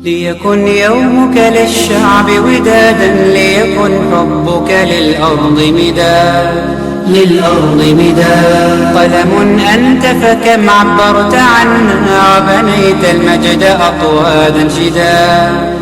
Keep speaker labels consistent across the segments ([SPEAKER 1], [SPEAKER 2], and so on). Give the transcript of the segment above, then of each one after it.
[SPEAKER 1] ليكن يومك للشعب ودادا ليكن حبك للأرض مداد قلم أنت فكم عبرت عنها وبنيت المجد أطوادا شداد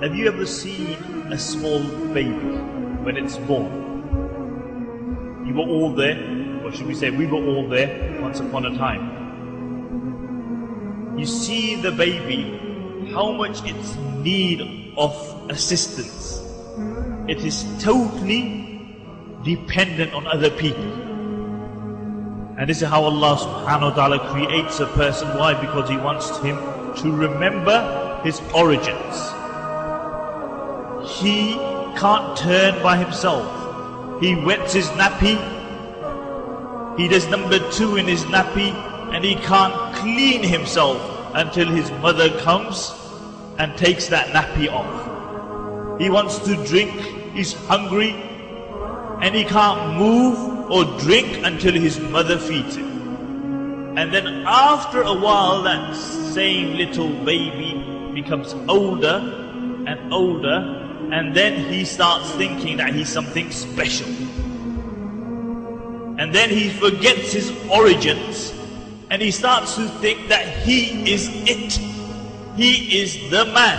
[SPEAKER 2] Have you ever seen a small baby when it's born? You were all there, or should we say we were all there once upon a time. You see the baby, how much it's need of assistance. It is totally dependent on other people. And this is how Allah subhanahu wa ta'ala creates a person. Why? Because He wants him to remember his origins. He can't turn by himself. He wets his nappy. He does number 2 in his nappy, and he can't clean himself until his mother comes and takes that nappy off. He wants to drink, he's hungry, and he can't move or drink until his mother feeds him. And then after a while, that same little baby becomes older and older, and then he starts thinking that he's something special. And then he forgets his origins, and he starts to think that he is it. He is the man.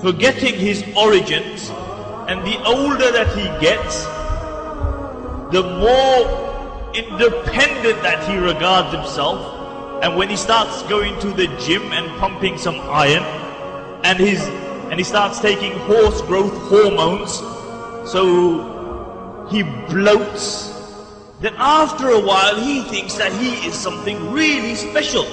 [SPEAKER 2] Forgetting his origins, and the older that he gets, the more independent that he regards himself. And when he starts going to the gym and pumping some iron, and he starts taking horse growth hormones, so he bloats, then after a while he thinks that he is something really special.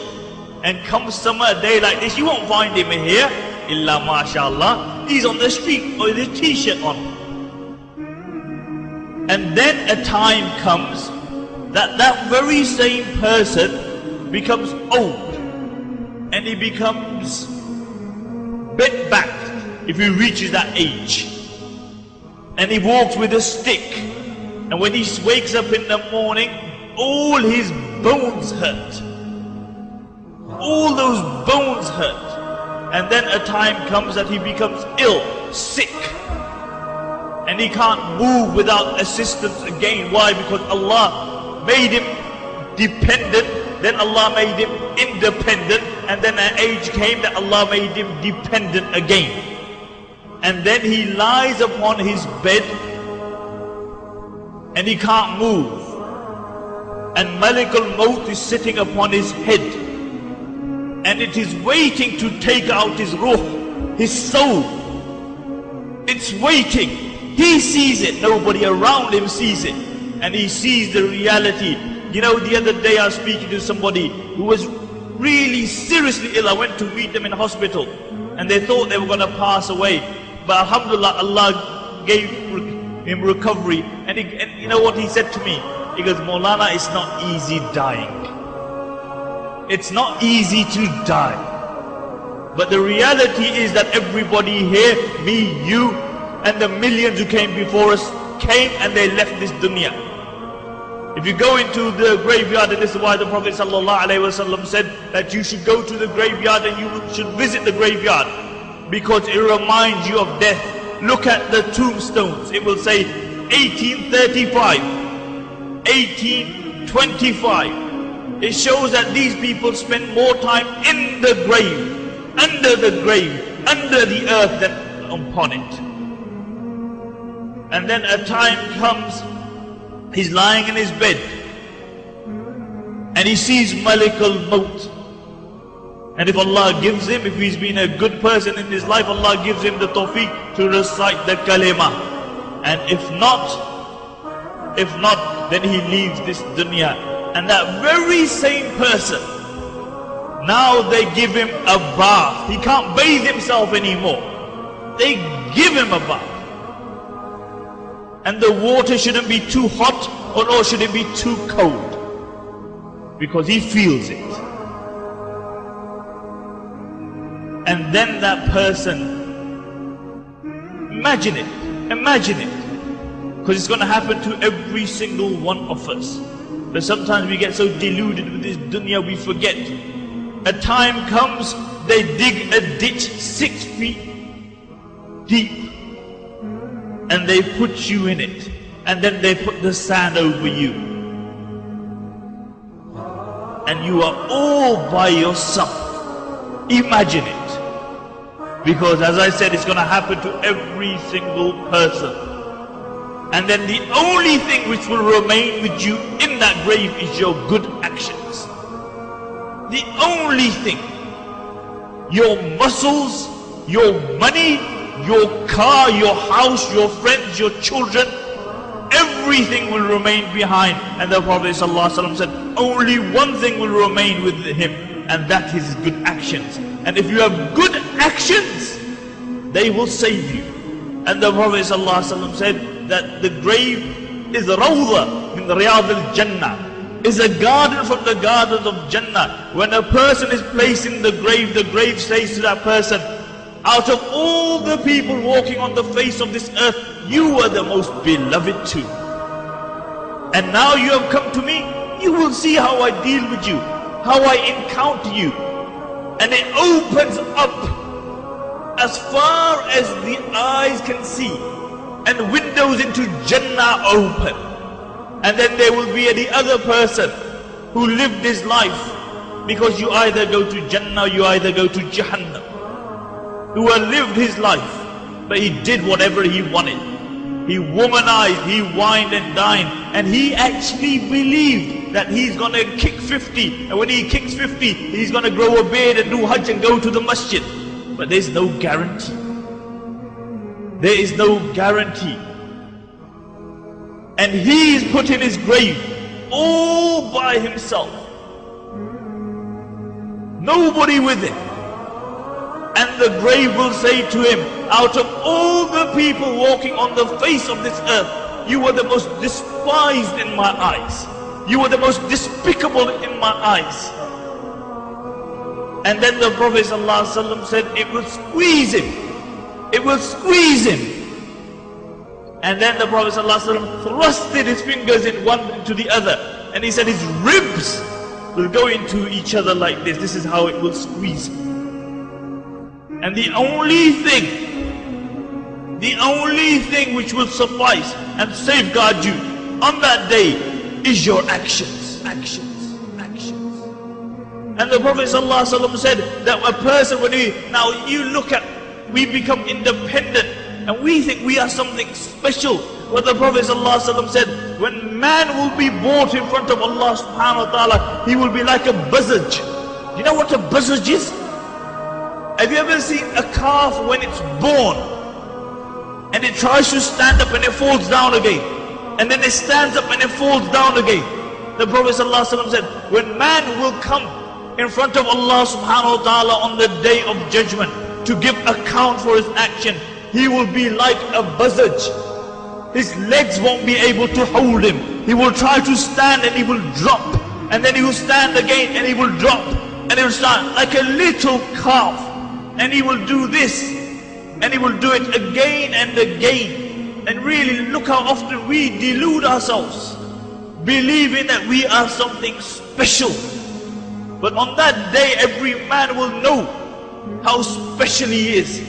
[SPEAKER 2] And comes a day like this, you won't find him here, illa mashallah, he's on the street with his t-shirt on. And then a time comes that that very same person becomes old, and he becomes bent back if he reaches that age, and he walks with a stick, and when he wakes up in the morning, all his bones hurt. All those bones hurt. And then a time comes that he becomes ill, sick, and he can't move without assistance again. Why? Because Allah made him dependent, then Allah made him independent, and then an age came that Allah made him dependent again. And then he lies upon his bed and he can't move, and Malik al-Maut is sitting upon his head, and it is waiting to take out his ruh, his soul. It's waiting. He sees it, nobody around him sees it, and he sees the reality. You know, the other day I was speaking to somebody who was really seriously ill. I went to meet them in hospital, and they thought they were going to pass away, but alhamdulillah, Allah gave him recovery. And you know what he said to me? He goes, Maulana, it's not easy dying. It's not easy to die. But the reality is that everybody here, me, you, and the millions who came before us, came and they left this dunya. If you go into the graveyard, and this is why the Prophet ﷺ said that you should go to the graveyard and you should visit the graveyard, because it reminds you of death. Look at the tombstones. It will say 1835, 1825. It shows that these people spend more time in the grave, under the earth than upon it. And then a time comes, he's lying in his bed, and he sees Malik al-Maut. And if Allah gives him, if he's been a good person in his life, Allah gives him the tawfiq to recite the kalima. And if not, then he leaves this dunya. And that very same person, now they give him a bath. He can't bathe himself anymore. They give him a bath. And the water shouldn't be too hot or no, should it be too cold? Because he feels it. And then that person, imagine it, because it's going to happen to every single one of us. But sometimes we get so deluded with this dunya, we forget. A time comes, they dig a ditch 6 feet deep, and they put you in it, and then they put the sand over you, and you are all by yourself. Imagine it. Because as I said, it's going to happen to every single person. And then the only thing which will remain with you in that grave is your good actions. The only thing. Your muscles, your money, your car, your house, your friends, your children, everything will remain behind. And the Prophet ﷺ said, only one thing will remain with him, and that is good actions. And if you have good actions, they will save you. And the Prophet ﷺ said that the grave is Rawda min Riyad al-Jannah, is a garden from the gardens of Jannah. When a person is placed in the grave says to that person, out of all the people walking on the face of this earth, you are the most beloved too. And now you have come to me, you will see how I deal with you, how I encounter you. And it opens up as far as the eyes can see, and windows into Jannah open. And then there will be the other person who lived his life, because you either go to Jannah or you either go to Jahannam, who had lived his life, but he did whatever he wanted. He womanized, he wined and dined, and he actually believed that he's going to kick 50, and when he kicks 50, he's going to grow a beard and do Hajj and go to the masjid. But there's no guarantee. There is no guarantee. And he is put in his grave all by himself. Nobody with him. And the grave will say to him, out of all the people walking on the face of this earth, you are the most despised in my eyes. You are the most despicable in my eyes. And then the Prophet ﷺ said, it will squeeze him. It will squeeze him. And then the Prophet ﷺ thrusted his fingers in one into the other. And he said his ribs will go into each other like this. This is how it will squeeze. And the only thing which will suffice and safeguard you on that day is your actions. Actions. And the Prophet ﷺ said that a person, now you look at, we become independent and we think we are something special. But the Prophet ﷺ said, when man will be brought in front of Allah subhanahu wa ta'ala, he will be like a buzzard. Do you know what a buzzard is? Have you ever seen a calf when it's born and it tries to stand up and it falls down again, and then it stands up and it falls down again? The Prophet ﷺ said, when man will come in front of Allah subhanahu wa ta'ala on the day of judgment to give account for his action, he will be like a buzzard. His legs won't be able to hold him. He will try to stand and he will drop, and then he will stand again and he will drop, and he will stand like a little calf, and he will do this and he will do it again and again. And really look how often we delude ourselves, believing that we are something special. But on that day, every man will know how special he is.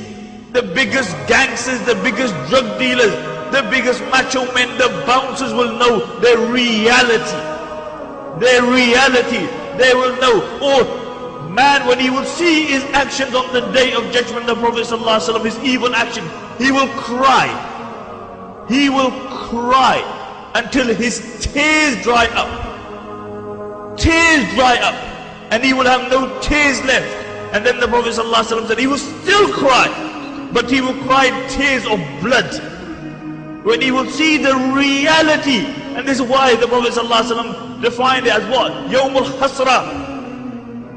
[SPEAKER 2] The biggest gangsters, the biggest drug dealers, the biggest macho men, the bouncers will know their reality. Their reality, they will know. Or man, when he will see his actions on the day of judgment, the Prophet ﷺ, his evil action, he will cry. He will cry until his tears dry up. Tears dry up. And he will have no tears left. And then the Prophet ﷺ said he will still cry, but he will cry tears of blood when he will see the reality. And this is why the Prophet ﷺ defined it as what? Yawmul Hasra,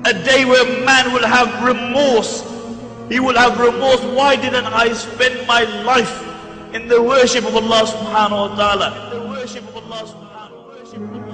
[SPEAKER 2] a day where man will have remorse. He will have remorse. Why didn't I spend my life in the worship of Allah subhanahu wa ta'ala? In the worship of Allah subhanahu wa ta'ala.
[SPEAKER 3] If